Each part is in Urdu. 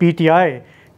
PTI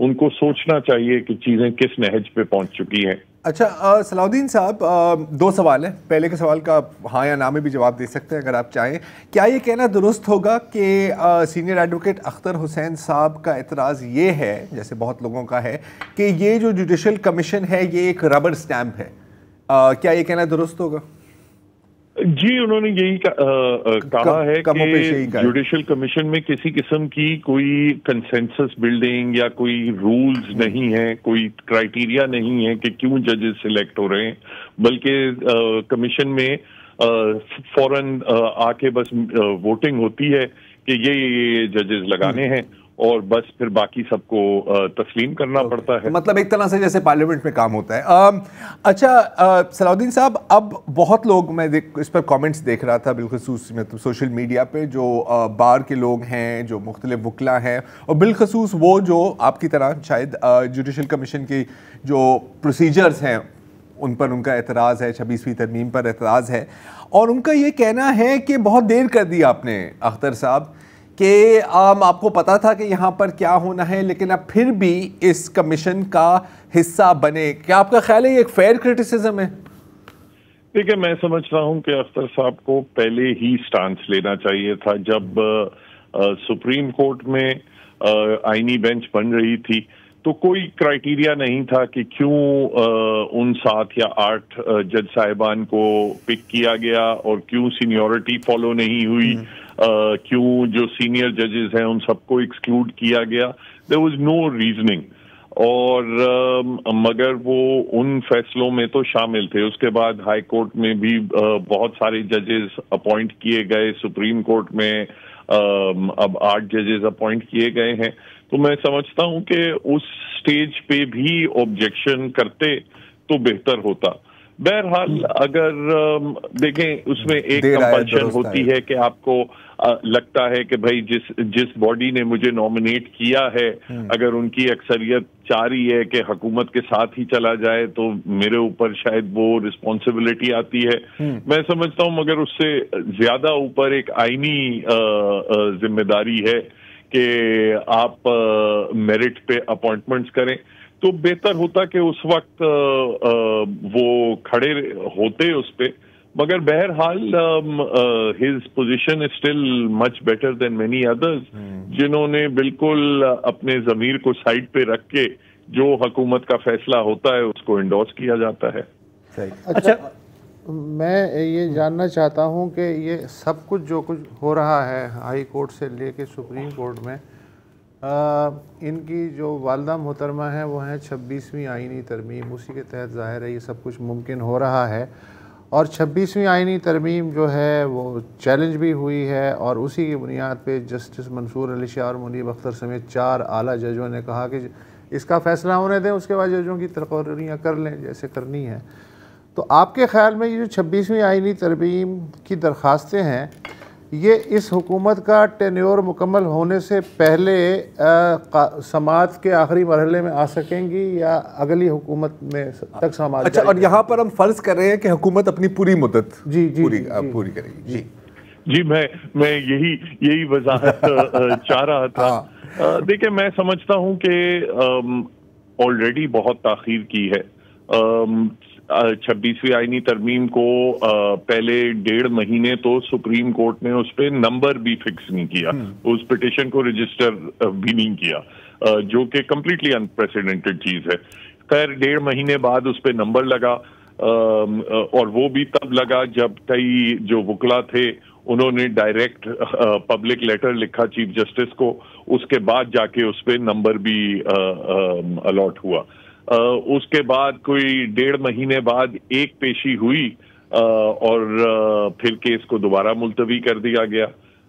ان کو سوچنا چاہیے کہ چیزیں کس نہج پہ پہنچ چکی ہیں. اچھا صلاح الدین صاحب، دو سوال ہیں. پہلے کے سوال کا ہاں یا نہ میں بھی جواب دے سکتے ہیں اگر آپ چاہیں. کیا یہ کہنا درست ہوگا کہ سینئر ایڈوکیٹ اختر حسین صاحب کا اعتراض یہ ہے، جیسے بہت لوگوں کا ہے، کہ یہ جو جوڈیشل کمیشن ہے یہ ایک ربر سٹیمپ ہے؟ کیا یہ کہنا درست ہوگا؟ جی، انہوں نے یہی کہا ہے کہ جوڈیشل کمیشن میں کسی قسم کی کوئی کنسنسس بلڈنگ یا کوئی رولز نہیں ہے، کوئی کرائیٹیریا نہیں ہے کہ کیوں ججز سلیکٹ ہو رہے ہیں، بلکہ کمیشن میں فوراً آ کے بس ووٹنگ ہوتی ہے کہ یہ ججز لگانے ہیں اور بس پھر باقی سب کو تسلیم کرنا پڑتا ہے. مطلب ایک طرح سے جیسے پارلیمنٹ میں کام ہوتا ہے. اچھا صلاح الدین صاحب، اب بہت لوگ، میں اس پر کامنٹس دیکھ رہا تھا بالخصوص سوشل میڈیا پہ، جو بار کے لوگ ہیں، جو مختلف وکلا ہیں، اور بالخصوص وہ جو آپ کی طرح شاید جوڈیشل کمیشن کی جو پروسیجرز ہیں ان پر ان کا اعتراض ہے، 26ویں ترمیم پر اعتراض ہے، اور ان کا یہ کہنا ہے کہ بہت دیر کر دی آپ نے اختر صاحب، کہ آپ کو پتا تھا کہ یہاں پر کیا ہونا ہے لیکن اب پھر بھی اس کمیشن کا حصہ بنے. کیا آپ کا خیال ہے یہ ایک فیئر کرٹیسزم ہے؟ دیکھیں، میں سمجھتا ہوں کہ اختر صاحب کو پہلے ہی سٹانس لینا چاہیے تھا. جب سپریم کورٹ میں آئینی بینچ بن رہی تھی تو کوئی کرائیٹیریا نہیں تھا کہ کیوں ان 7 یا 8 جج صاحبان کو پک کیا گیا اور کیوں سینیورٹی فالو نہیں ہوئی، کیوں جو سینئر ججز ہیں ان سب کو ایکسکلوڈ کیا گیا. there was no reasoning. اور مگر وہ ان فیصلوں میں تو شامل تھے. اس کے بعد ہائی کورٹ میں بھی بہت سارے ججز اپوائنٹ کیے گئے، سپریم کورٹ میں اب 8 ججز اپوائنٹ کیے گئے ہیں. تو میں سمجھتا ہوں کہ اس سٹیج پہ بھی آبجیکشن کرتے تو بہتر ہوتا. بہرحال اگر دیکھیں اس میں ایک کمپلشن ہوتی ہے کہ آپ کو لگتا ہے کہ بھائی جس باڈی نے مجھے نامنیٹ کیا ہے اگر ان کی اکثریت چاہ رہی ہے کہ حکومت کے ساتھ ہی چلا جائے تو میرے اوپر شاید وہ رسپانسبلٹی آتی ہے. میں سمجھتا ہوں مگر اس سے زیادہ اوپر ایک آئینی ذمہ داری ہے کہ آپ میرٹ پہ اپوائنٹمنٹس کریں. تو بہتر ہوتا کہ اس وقت وہ کھڑے ہوتے اس پہ. مگر بہرحال his position is still much better than many others جنہوں نے بالکل اپنے ضمیر کو سائڈ پہ رکھ کے جو حکومت کا فیصلہ ہوتا ہے اس کو انڈورس کیا جاتا ہے. اچھا، میں یہ جاننا چاہتا ہوں کہ یہ سب کچھ جو کچھ ہو رہا ہے ہائی کورٹ سے لے کے سپریم کورٹ میں، ان کی جو والدہ محترمہ ہیں وہ ہیں 26ویں آئینی ترمیم، اسی کے تحت ظاہر ہے یہ سب کچھ ممکن ہو رہا ہے. اور 26ویں آئینی ترمیم جو ہے وہ چیلنج بھی ہوئی ہے، اور اسی کی بنیاد پہ جسٹس منصور علی شاہ اور منیب اختر سمیت 4 اعلیٰ ججوں نے کہا کہ اس کا فیصلہ ہونے دیں، اس کے بعد ججوں کی تقرریاں کر لیں جیسے کرنی ہے. تو آپ کے خیال میں یہ جو 26ویں آئینی ترمیم کی درخواستیں ہیں، یہ اس حکومت کا ٹینیور مکمل ہونے سے پہلے سماعت کے آخری مرحلے میں آ سکیں گی یا اگلی حکومت میں تک سماعت؟ اچھا، اور یہاں پر ہم فرض کر رہے ہیں کہ حکومت اپنی پوری مدت پوری کرے گی. جی میں یہی وضاحت چاہ رہا تھا. دیکھیں، میں سمجھتا ہوں کہ آلریڈی بہت تاخیر کی ہے. 26ویں آئینی ترمیم کو پہلے 1.5 مہینے تو سپریم کورٹ نے اس پہ نمبر بھی فکس نہیں کیا، اس پٹیشن کو رجسٹر بھی نہیں کیا، جو کہ کمپلیٹلی انپریسیڈنٹڈ چیز ہے. خیر 1.5 مہینے بعد اس پہ نمبر لگا، اور وہ بھی تب لگا جب کئی جو وکلا تھے انہوں نے ڈائریکٹ پبلک لیٹر لکھا چیف جسٹس کو، اس کے بعد جا کے اس پہ نمبر بھی الاٹ ہوا. اس کے بعد کوئی 1.5 مہینے بعد ایک پیشی ہوئی اور پھر کیس کو دوبارہ ملتوی کر دیا گیا.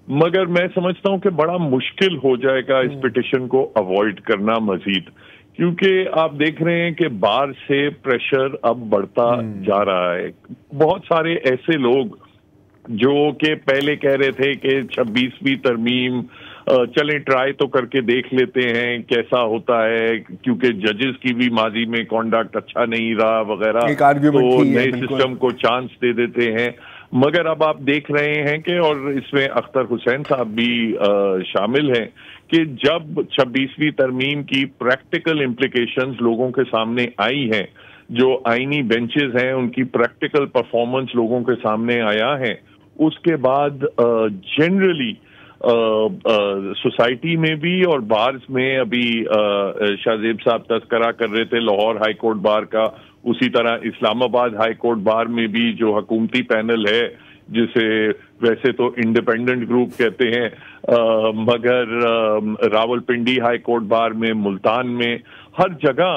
مگر میں سمجھتا ہوں کہ بڑا مشکل ہو جائے گا اس پٹیشن کو اوائڈ کرنا مزید، کیونکہ آپ دیکھ رہے ہیں کہ بار سے پریشر اب بڑھتا جا رہا ہے. بہت سارے ایسے لوگ جو کہ پہلے کہہ رہے تھے کہ 26ویں ترمیم چلیں ٹرائی تو کر کے دیکھ لیتے ہیں کیسا ہوتا ہے، کیونکہ ججز کی بھی ماضی میں کانڈکٹ اچھا نہیں رہا وغیرہ، تو نئے سسٹم کو چانس دے دیتے ہیں. مگر اب آپ دیکھ رہے ہیں کہ اور اس میں اختر حسین صاحب بھی شامل ہیں کہ جب 26ویں ترمیم کی پریکٹیکل امپلیکیشنز لوگوں کے سامنے آئی ہیں, جو آئینی بینچز ہیں ان کی پریکٹیکل پرفارمنس لوگوں کے سامنے آیا ہے, اس کے بعد جنرلی سوسائٹی میں بھی اور بارز میں, ابھی شاہ زیب صاحب تذکرہ کر رہے تھے لاہور ہائی کورٹ بار کا, اسی طرح اسلام آباد ہائی کورٹ بار میں بھی جو حکومتی پینل ہے جسے ویسے تو انڈیپینڈنٹ گروپ کہتے ہیں, مگر Rawal Pindi high court bar میں, ملتان میں, ہر جگہ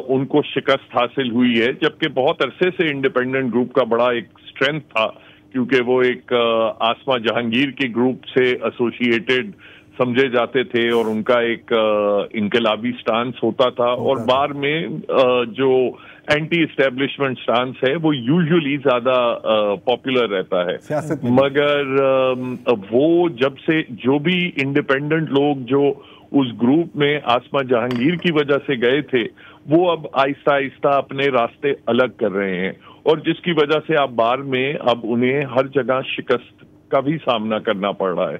ان کو شکست حاصل ہوئی ہے, جبکہ بہت عرصے سے انڈیپینڈنٹ گروپ کا بڑا ایک اسٹرینتھ تھا کیونکہ وہ ایک آسما جہانگیر کے گروپ سے ایسوسیٹڈ سمجھے جاتے تھے اور ان کا ایک انقلابی سٹانس ہوتا تھا, اور بار میں جو اینٹی اسٹیبلشمنٹ سٹانس ہے وہ یوزلی زیادہ پاپولر رہتا ہے. مگر وہ جب سے جو بھی انڈیپینڈنٹ لوگ جو اس گروپ میں آسما جہانگیر کی وجہ سے گئے تھے, وہ اب آہستہ آہستہ اپنے راستے الگ کر رہے ہیں, اور جس کی وجہ سے اب بار میں اب انہیں ہر جگہ شکست کا بھی سامنا کرنا پڑ رہا ہے.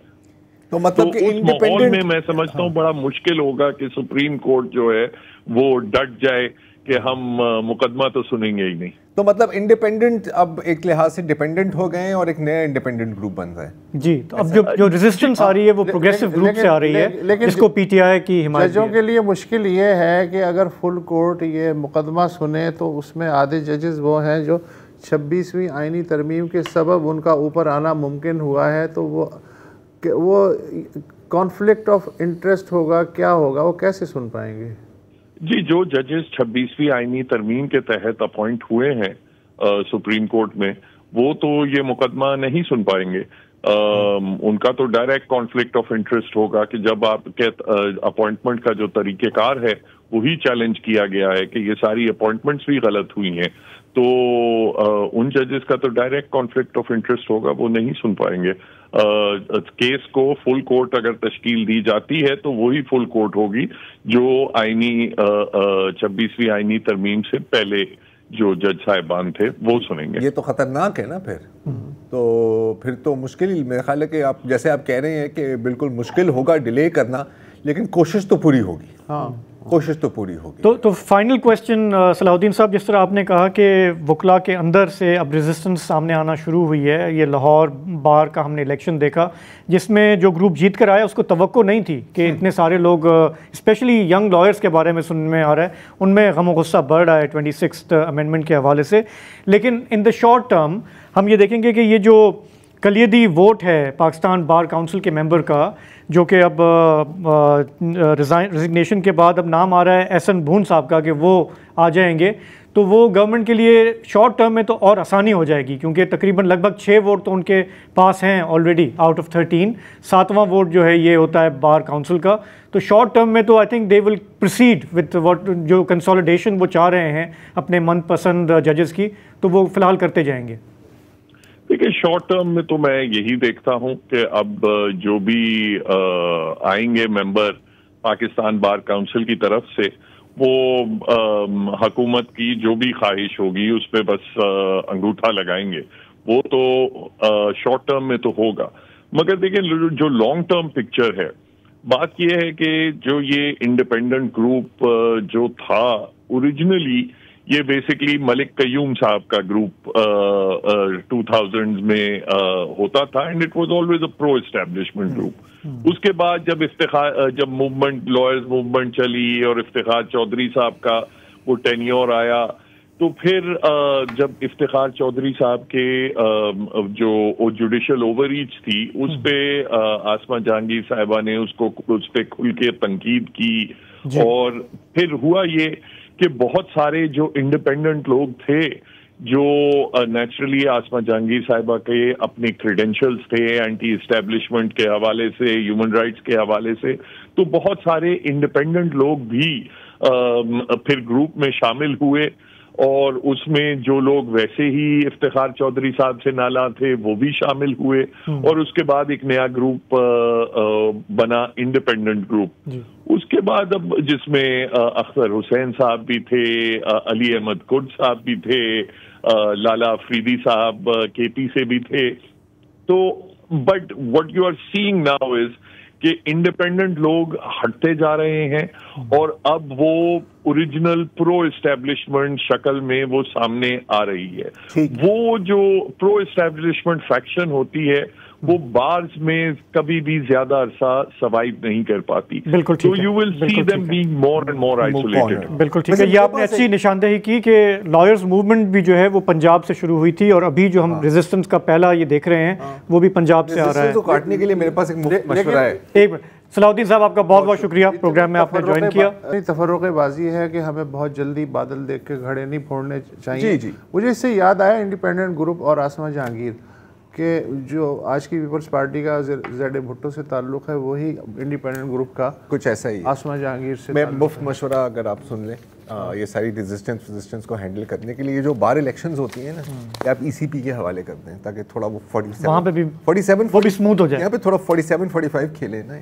تو مطلب کہ اس ماحول میں میں سمجھتا ہوں بڑا مشکل ہوگا کہ سپریم کورٹ جو ہے وہ ڈٹ جائے کہ ہم مقدمہ تو سنیں گے ہی نہیں. تو مطلب انڈیپینڈنٹ اب ایک لحاظ سے ڈیپینڈنٹ ہو گئے ہیں اور ایک نیا انڈیپینڈنٹ گروپ بن رہا ہے. جی, تو اب جو ریزسٹنس آ رہی ہے وہ پروگریسو گروپ سے آ رہی ہے جس کو پی ٹی آئی کی حمایت. ججوں کے لیے مشکل یہ ہے کہ اگر فل کورٹ یہ مقدمہ سنے تو اس میں آدھے ججز وہ ہیں جو 26ویں آئینی ترمیم کے سبب ان کا اوپر آنا ممکن ہوا ہے, تو وہ کانفلکٹ آف انٹرسٹ ہوگا, کیا ہوگا, وہ کیسے سن پائیں گے؟ جی, جو ججز 26ویں آئینی ترمیم کے تحت اپوائنٹ ہوئے ہیں سپریم کورٹ میں, وہ تو یہ مقدمہ نہیں سن پائیں گے. ان کا تو ڈائریکٹ کانفلکٹ آف انٹرسٹ ہوگا کہ جب آپ کے اپوائنٹمنٹ کا جو طریقہ کار ہے وہی چیلنج کیا گیا ہے کہ یہ ساری اپوائنٹمنٹس بھی غلط ہوئی ہیں, تو ان ججز کا تو ڈائریکٹ کانفلکٹ آف انٹرسٹ ہوگا, وہ نہیں سن پائیں گے. کیس کو فل کورٹ اگر تشکیل دی جاتی ہے تو وہی فل کورٹ ہوگی جو آئینی 26ویں آئینی ترمیم سے پہلے جو جج صاحبان تھے وہ سنیں گے. یہ تو خطرناک ہے نا پھر تو مشکل ہی, میرا خیال ہے کہ آپ جیسے آپ کہہ رہے ہیں کہ بالکل مشکل ہوگا ڈیلے کرنا, لیکن کوشش تو پوری ہوگی. ہاں, کوشش تو پوری ہوگی. تو فائنل کویسچن صلاح الدین صاحب, جس طرح آپ نے کہا کہ وکلا کے اندر سے اب ریزسٹنس سامنے آنا شروع ہوئی ہے, یہ لاہور بار کا ہم نے الیکشن دیکھا جس میں جو گروپ جیت کر آیا اس کو توقع نہیں تھی کہ اتنے سارے لوگ, اسپیشلی ینگ لائرز کے بارے میں سننے میں آ رہا ہے, ان میں غم و غصہ بڑھ رہا ہے 26th امینڈمنٹ کے حوالے سے. لیکن ان دا شارٹ ٹرم ہم یہ دیکھیں گے کہ یہ جو کلیدی ووٹ ہے پاکستان بار کونسل کے ممبر کا, جو کہ اب ریزگنیشن کے بعد اب نام آ رہا ہے احسن بھون صاحب کا کہ وہ آ جائیں گے, تو وہ گورنمنٹ کے لیے شارٹ ٹرم میں تو اور آسانی ہو جائے گی, کیونکہ تقریباً لگ بھگ 6 ووٹ تو ان کے پاس ہیں آلریڈی آؤٹ آف 13. 7واں ووٹ جو ہے یہ ہوتا ہے بار کونسل کا. تو شارٹ ٹرم میں تو I think they will proceed with what, جو کنسولیڈیشن وہ چاہ رہے ہیں اپنے من پسند ججز کی, تو وہ فی الحال کرتے جائیں گے. دیکھیے, شارٹ ٹرم میں تو میں یہی دیکھتا ہوں کہ اب جو بھی آئیں گے ممبر پاکستان بار کونسل کی طرف سے, وہ حکومت کی جو بھی خواہش ہوگی اس پہ بس انگوٹھا لگائیں گے, وہ تو شارٹ ٹرم میں تو ہوگا. مگر دیکھیں, جو لانگ ٹرم پکچر ہے, بات یہ ہے کہ جو یہ انڈیپینڈنٹ گروپ جو تھا اوریجنلی, یہ بیسکلی ملک قیوم صاحب کا گروپ 2000 میں ہوتا تھا, and it was always a pro establishment group. اس کے بعد جب موومنٹ, لائرز موومنٹ چلی اور افتخار چودھری صاحب کا وہ ٹینیور آیا, تو پھر جب افتخار چودھری صاحب کے جو جوڈیشل اوور ریچ تھی اس پہ آسما جہانگیر صاحبہ نے اس پہ کھل کے تنقید کی, اور پھر ہوا یہ کہ بہت سارے جو انڈیپینڈنٹ لوگ تھے جو نیچرلی آسما جہانگیر صاحبہ کے اپنے کریڈینشلز تھے اینٹی اسٹیبلشمنٹ کے حوالے سے, ہیومن رائٹس کے حوالے سے, تو بہت سارے انڈیپینڈنٹ لوگ بھی پھر گروپ میں شامل ہوئے. اور اس میں جو لوگ ویسے ہی افتخار چودھری صاحب سے نالاں تھے وہ بھی شامل ہوئے، اور اس کے بعد ایک نیا گروپ بنا انڈیپینڈنٹ گروپ، اس کے بعد اب جس میں اختر حسین صاحب بھی تھے، علی احمد کرد صاحب بھی تھے، لالا افریدی صاحب کے پی سے بھی تھے. تو but what you are seeing now is کہ انڈیپینڈنٹ لوگ ہٹتے جا رہے ہیں، اور اب وہ اوریجنل پرو اسٹیبلشمنٹ شکل میں وہ سامنے آ رہی ہے. وہ جو پرو اسٹیبلشمنٹ فیکشن ہوتی ہے وہ بارز میں کبھی بھی زیادہ عرصہ سروائیو نہیں کر پاتی. بالکل ٹھیک ہے. So you will see them being more and more isolated. بالکل ٹھیک ہے. یہ آپ نے اچھی نشاندہی کی کہ لائرز موومنٹ بھی جو ہے وہ پنجاب سے شروع ہوئی تھی، اور ابھی جو ہم ریزسٹنس کا پہلا یہ دیکھ رہے ہیں وہ بھی پنجاب سے آ رہا ہے. کاٹنے کے لیے میرے پاس ایک مشورہ ہے. ایک منٹ صلاح الدین صاحب، آپ کا بہت بہت شکریہ پروگرام میں آپ نے جوائن کیا. تفرقہ بازی ہے کہ ہمیں بہت جلدی بادل دیکھ کے گھڑے نہیں پھوڑنے چاہیے. مجھے اس سے یاد آیا انڈیپینڈنٹ گروپ اور آسمہ جہانگیر کہ جو آج کی پیپلز پارٹی کا زیڈ بھٹو سے تعلق ہے وہی انڈیپینڈنٹ گروپ کا کچھ ایسا ہی آسمہ جہانگیر سے. میں مفت مشورہ اگر آپ سن لیں یہ ساری ریزسٹنس کو ہینڈل کرنے کے لیے، جو بار الیکشنز ہوتی ہیں نا، یہ آپ ای سی پی کے حوالے کر دیں تاکہ تھوڑا وہ 47 وہاں پہ بھی 47 وہ بھی اسموتھ ہو جائے. یہاں پہ تھوڑا 47-45 کھیلے نا.